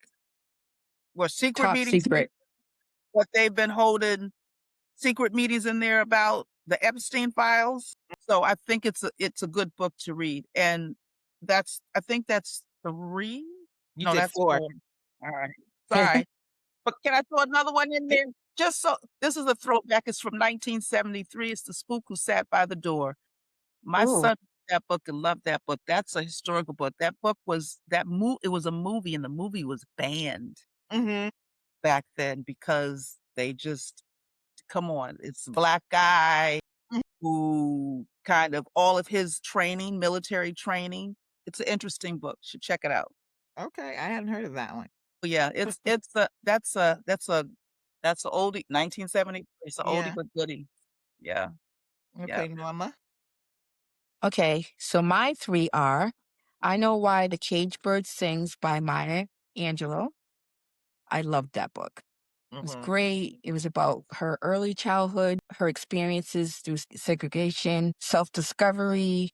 where secret Top meetings, secret. what they've been holding secret meetings in there about the Epstein files. So I think it's a good book to read, and I think that's 3? you No, did that's 4. 4. Alright. Sorry. But can I throw another one in there? Just so this is a throwback, it's from 1973, it's The Spook Who Sat by the Door. My Ooh. son read that book and loved that book. That's a historical book. That book was it was a movie, and the movie was banned Mhm. back then because they just come on, it's a black guy who kind of all of his training, military training. It's an interesting book. Should check it out. Okay, I hadn't heard of that one. But yeah, it's a that's a oldie, 1970. It's a oldie Yeah. but goodie. Yeah, yeah. Okay, Norma. Okay, so my three are I Know Why the Caged Bird Sings by Maya Angelou. I loved that book. It was Mhm. great. It was about her early childhood, her experiences through segregation, self-discovery.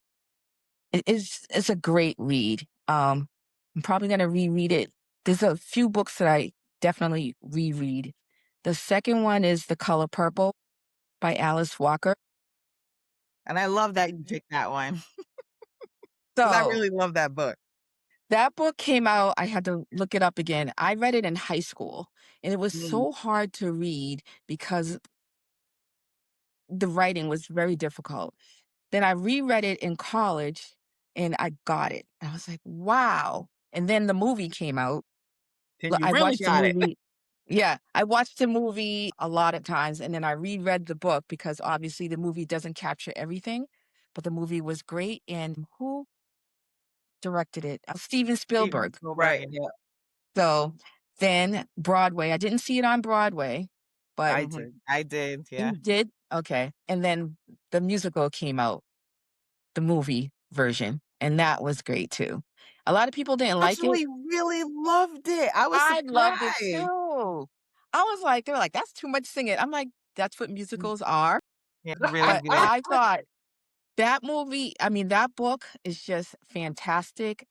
It's a great read. I'm probably gonna reread it. There's a few books that I definitely reread. The second one is The Color Purple by Alice Walker. And I love that you picked that one because I So really love that book. That book came out, I had to look it up again. I read it in high school, and it was Mm. so hard to read because the writing was very difficult. Then I reread it in college, and I got it. I was like, "Wow." And then the movie came out. Then you I really watched the got it. movie. Yeah, I watched the movie a lot of times, and then I reread the book because obviously the movie doesn't capture everything, but the movie was great. And who directed it? Steven Steven Spielberg. Spielberg. Right, yeah, So then Broadway. I didn't see it on Broadway, but I Mhm. did. I did, yeah. you did? Okay. And then the musical came out, the movie version, and that was great too. A lot of people didn't like it. Actually really loved it. I was I loved it surprised. too. I was like, they're like, "That's too much singing." I'm like, "That's what Mm, musicals are." yeah, really But good. I thought that movie, I mean, that book is just fantastic.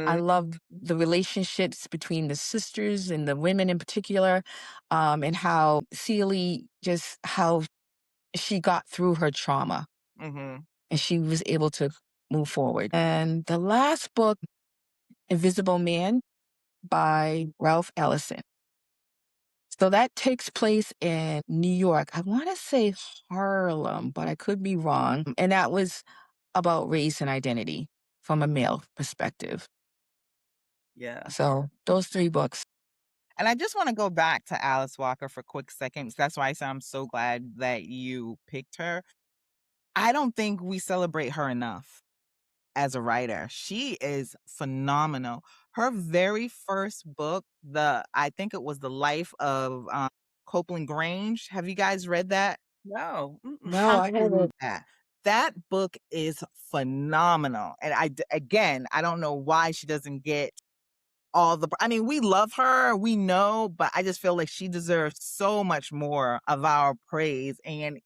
I Mhm, loved the relationships between the sisters and the women in particular, and how Celie, just how she got through her trauma mhm. and she was able to move forward. And the last book, Invisible Man by Ralph Ellison. So that takes place in New York. I want to say Harlem, but I could be wrong. And that was about race and identity from a male perspective. Yeah. So those three books. And I just wanna go back to Alice Walker for a quick second, 'cause that's why I said I'm so glad that you picked her. I don't think we celebrate her enough as a writer. She is phenomenal. Her very first book, I think it was The Life of, Copeland Grange. Have you guys read that? No, No, Have I to read haven't. that. That book is phenomenal, and again, I don't know why she doesn't get all the I mean, we love her, we know, but I just feel like she deserves so much more of our praise, and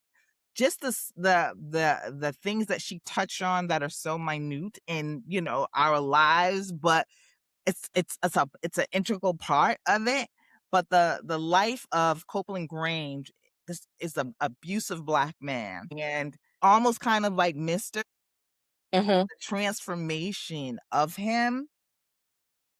just the things that she touched on that are so minute in, our lives, but it's an integral part of it. But the life of Copeland Grange, this is an abusive black man, and almost kind of like Mr. Hmm. The transformation of him,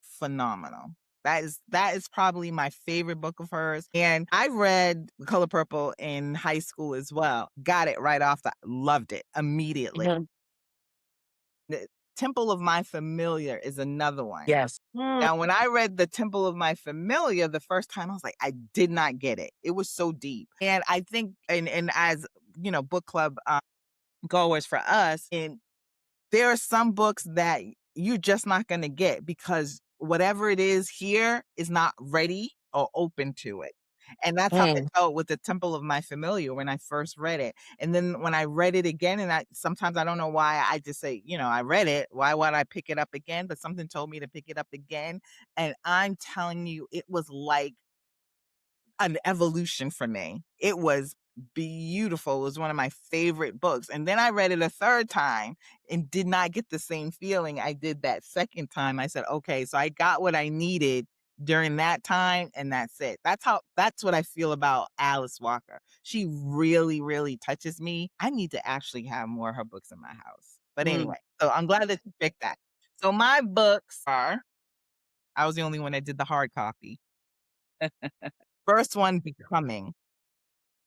phenomenal. That is probably my favorite book of hers. And I read The Color Purple in high school as well. Got it right off the loved it immediately. Hmm. The Temple of My Familiar is another one. Yes. Mm. Now, when I read The Temple of My Familiar the first time, I was like, I did not get it. It was so deep. And I think, and as book club goers for us, and there are some books that you're just not going to get because whatever it is here is not ready or open to it. And that's how I Mm. felt with The Temple of My Familiar when I first read it. And then when I read it again, and sometimes I don't know why I just say, I read it. Why would I pick it up again? But something told me to pick it up again. And I'm telling you, it was like an evolution for me. It was beautiful. It was one of my favorite books. And then I read it a third time and did not get the same feeling I did that second time. I said, okay, so I got what I needed during that time, and that's it. That's what I feel about Alice Walker. She really, really touches me. I need to actually have more of her books in my house. But mm. anyway, so I'm glad that you picked that. So my books are, I was the only one that did the hard copy. First one, Becoming.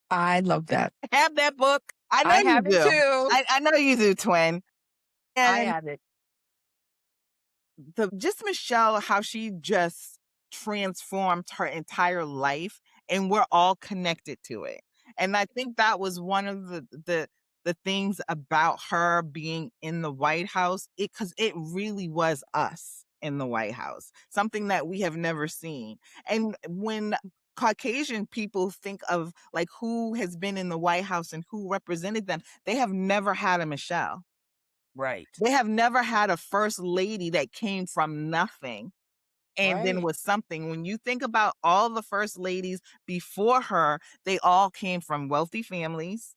I love that. Have that book. I know I you have it do. too. I know you do, twin. I And have it. the just Michelle, how she just transformed her entire life, and we're all connected to it. And I think that was one of the things about her being in the White House, because it really was us in the White House, something that we have never seen. And when Caucasian people think of like who has been in the White House and who represented them, they have never had a Michelle. Right, They have never had a first lady that came from nothing and then Right. was something. When you think about all the first ladies before her, they all came from wealthy families.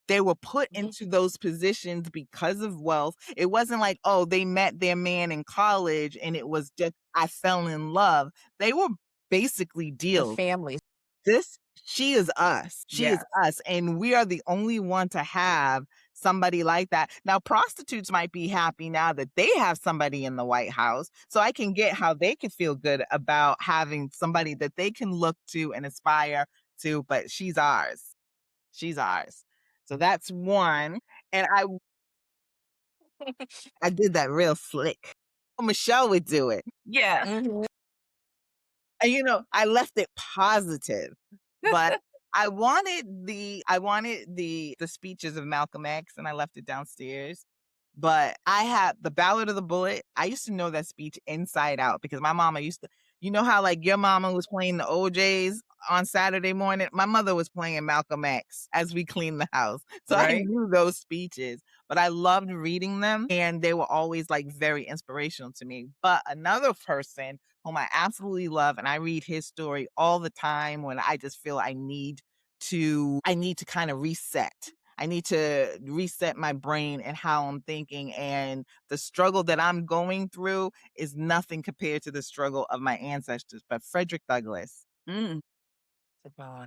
They were put Mhm. into those positions because of wealth. It wasn't like, oh, they met their man in college and it was just, I fell in love. They were basically The deals. families. This She is us. She yeah, is us, and we are the only one to have somebody like that. Now, prostitutes might be happy now that they have somebody in the White House. So I can get how they could feel good about having somebody that they can look to and aspire to, but she's ours. She's ours. So that's one. And I did that real slick. Michelle would do it. Yeah. Mhm. And I left it positive, but I wanted the speeches of Malcolm X, and I left it downstairs. But I had the Ballad of the Bullet. I used to know that speech inside out because my mama used to, how like your mama was playing the OJs on Saturday morning. My mother was playing Malcolm X as we cleaned the house. So I Right. knew those speeches, but I loved reading them and they were always like very inspirational to me. But another person whom I absolutely love, and I read his story all the time when I just feel I need to kind of reset. I need to reset my brain and how I'm thinking. And the struggle that I'm going through is nothing compared to the struggle of my ancestors. But Frederick Douglass, Mm.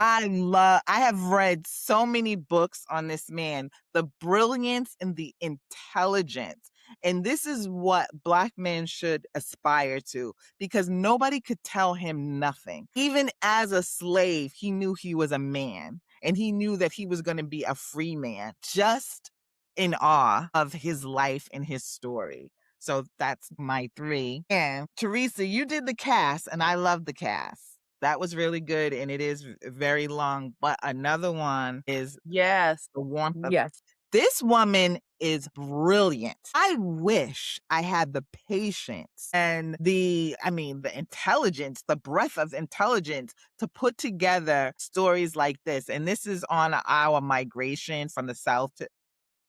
I have read so many books on this man, the brilliance and the intelligence. And this is what Black men should aspire to because nobody could tell him nothing. Even as a slave, he knew he was a man and he knew that he was going to be a free man, just in awe of his life and his story. So that's my three. And Teresa, you did the cast, and I love the cast. That was really good, and it is very long. But another one is Yes. The Warmth of. Yes. This woman is brilliant. I wish I had the patience and the intelligence, the breadth of intelligence to put together stories like this. And this is on our migration from the South to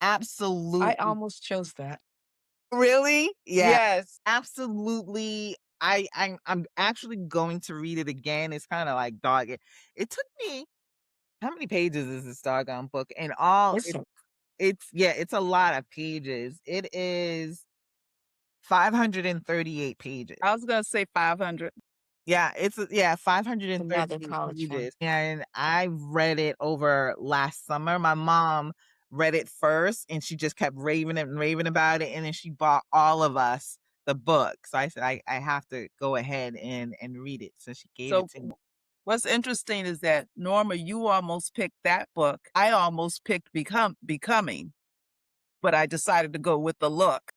I absolutely. almost chose that. Really? Yeah, Yes. absolutely. I'm actually going to read it again. It's kind of like dog. It took me. How many pages is this doggone book? And all It's it's a lot of pages. It is 538 pages. I was gonna say 500. Yeah, another 538 college one. pages. And I read it over last summer. My mom read it first and she just kept raving and raving about it. And then she bought all of us the book. So I said, I have to go ahead and read it. So she gave it So to me. what's interesting is that Norma, you almost picked that book. I almost picked Becoming, but I decided to go with The Look.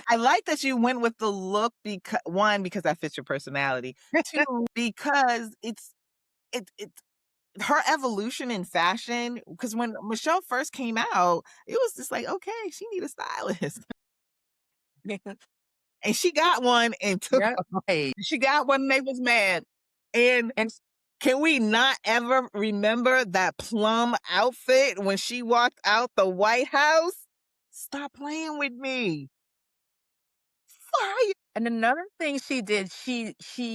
I like that you went with the look because one, because that fits your personality. Two, because it's her evolution in fashion. Because when Michelle first came out, it was just like, okay, she need a stylist. And she got one and took Yep. her page. She got one and they was mad. And And can we not ever remember that plum outfit when she walked out the White House? Stop playing with me. Fire. and another thing she did, she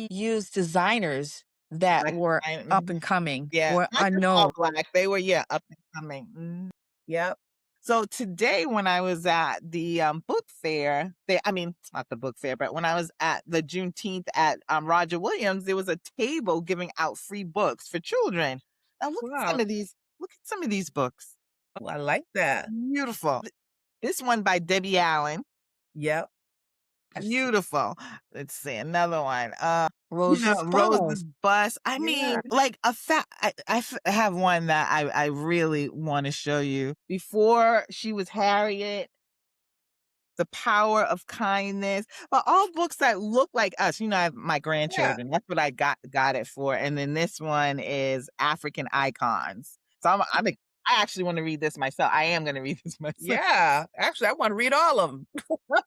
used designers that Black were design. up and coming Yeah, or not just all unknown. black. They were, yeah, up and coming. Yep. So today, when I was at the book fair, it's not the book fair, but when I was at the Juneteenth at Roger Williams, there was a table giving out free books for children. Now look at Wow. some of these. Look at some of these books. Oh, I like that. Beautiful. This one by Debbie Allen. Yep. Beautiful. Let's see another one. Rose's Rose's Bones. bus. Yeah. Like I have one that I really want to show you. Before she was Harriet, The Power of Kindness. But all books that look like us. I have my Yeah. grandchildren. That's what I got it for. And then this one is African Icons. So I actually want to read this myself. I am going to read this myself. Yeah. Actually, I want to read all of them.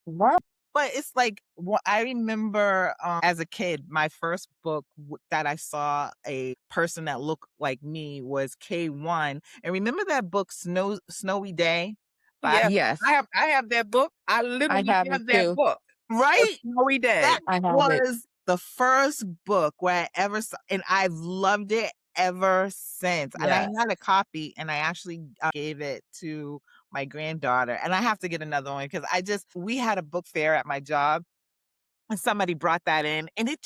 Wow. But it's like I remember as a kid, my first book that I saw a person that looked like me was K1. And remember that book, Snowy Day? By, Yeah. Yes, I have that book. I I literally have it have that too. book. A right? Snowy Day. That I have it. was the first book where I ever saw, and I've loved it ever since. And I Yes. had a copy, and I actually gave it to my granddaughter. And I have to get another one because we had a book fair at my job, and somebody brought that in, and it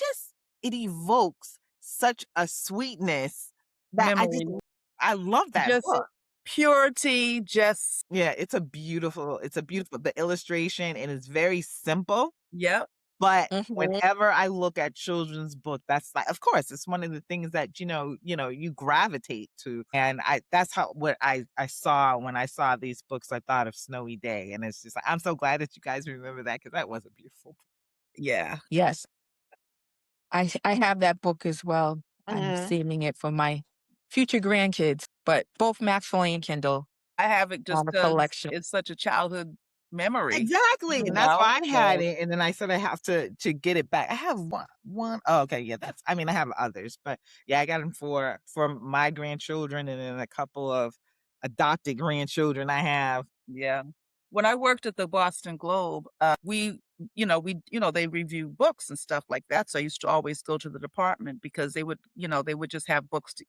evokes such a sweetness that Memory. I love that Just book. purity, just Yeah, it's a beautiful the illustration, and it's very simple, yep, but Mhm. whenever I look at children's book, that's like of course, it's one of the things that, you gravitate to, and that's how what I saw when I saw these books, I thought of Snowy Day, and it's just like, I'm so glad that you guys remember that because that was a beautiful. yeah. Yes, I have that book as well. I'm Mhm. saving it for my future grandkids, but both Maxwell and Kindle I have it just on a 'cause collection. it's such a childhood memory, Exactly, you and that's know? why I had So, it, and then I said I have to get it back. I have one oh, okay, yeah, I mean, I have others, but yeah, I got them for my grandchildren and then a couple of adopted grandchildren I have. yeah. When I worked at the Boston Globe, they review books and stuff like that, so I used to always go to the department because they would just have books to,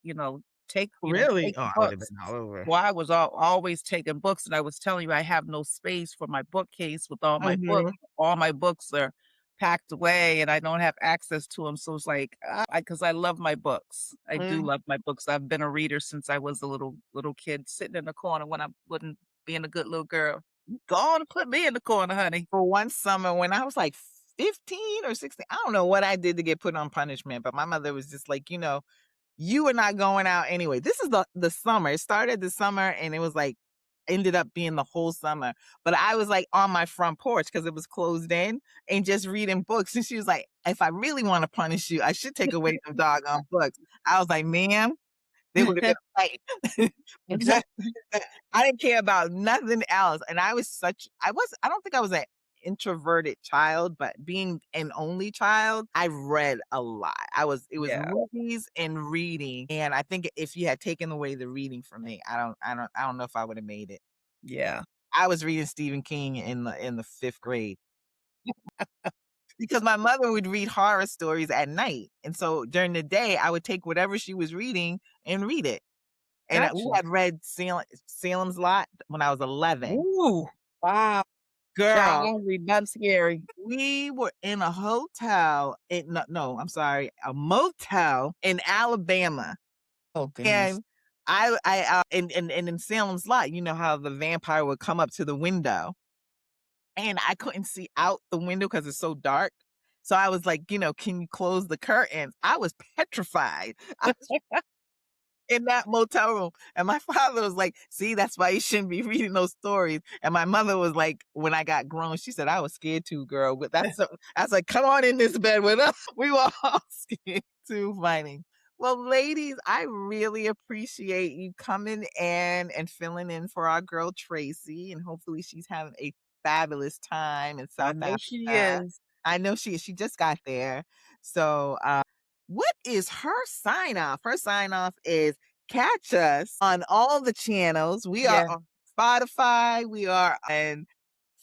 Really? take Oh, the I would have books. been all over. Well, I was always taking books, and I was telling you I have no space for my bookcase with all my books. Mhm. All my books are packed away, and I don't have access to them. So it's like, because I love my books. I do Mm. love my books. I've been a reader since I was a little kid, sitting in the corner when I wasn't being a good little girl. Go on and put me in the corner, honey. For one summer when I was, like, 15 or 16, I don't know what I did to get put on punishment, but my mother was just like, "You are not going out anyway." This is the summer. It started the summer, and it was, like ended up being the whole summer, but I was, like, on my front porch because it was closed in and just reading books, and she was like, "If I really wanna punish you, I should take away them doggone books." I was like, "Ma'am, they would have been right." Because I didn't care about nothing else, and I don't think I was an introverted child, but being an only child, I read a lot. It was Yeah, movies and reading, and I think if you had taken away the reading from me, I don't know if I would have made it. yeah. I was reading Stephen King in the 5th grade because my mother would read horror stories at night, and so during the day, I would take whatever she was reading and read it. And, we Gotcha. had read Salem's Lot when I was 11. Ooh, Wow. Girl, child, read nothing scary. we were in a hotel no, I'm sorry, a motel in Alabama, Oh, goodness. and and in Salem's Lot, you know how the vampire would come up to the window, and I couldn't see out the window because it's so dark. So I was like, "Can you close the curtains?" I was petrified. I in that motel room. And my father was like, "See, that's why you shouldn't be reading those stories." And my mother was like, when I got grown, she said, "I was scared too, girl." But I was like, "Come on in this bed with us." We were all scared too, fighting. Well, ladies, I really appreciate you coming in and filling in for our girl Tracy. And hopefully she's having a fabulous time in I South know she Africa. is. I know she just got there. So what is her sign off? Her sign off is catch us on all the channels. We are Yeah. on Spotify, we are on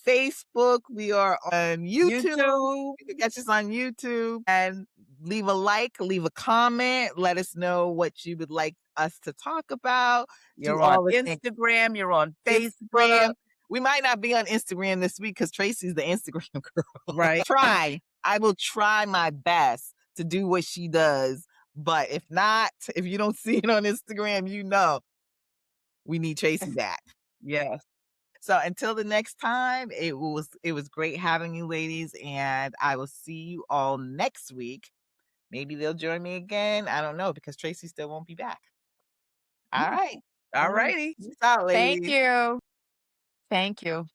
Facebook, we are on YouTube. YouTube, You can catch us on YouTube and leave a like, leave a comment, let us know what you would like us to talk about. Do you're on all the things. Instagram, you're on Facebook, Instagram. We might not be on Instagram this week because Tracy's the Instagram girl. right? Try. I will try my best to do what she does. But if not, if you don't see it on Instagram, we need Tracy back. Yes. So until the next time, it was great having you ladies, and I will see you all next week. Maybe they'll join me again. I don't know because Tracy still won't be back. All right. All right. Alrighty. Peace out, Thank ladies. you. Thank you.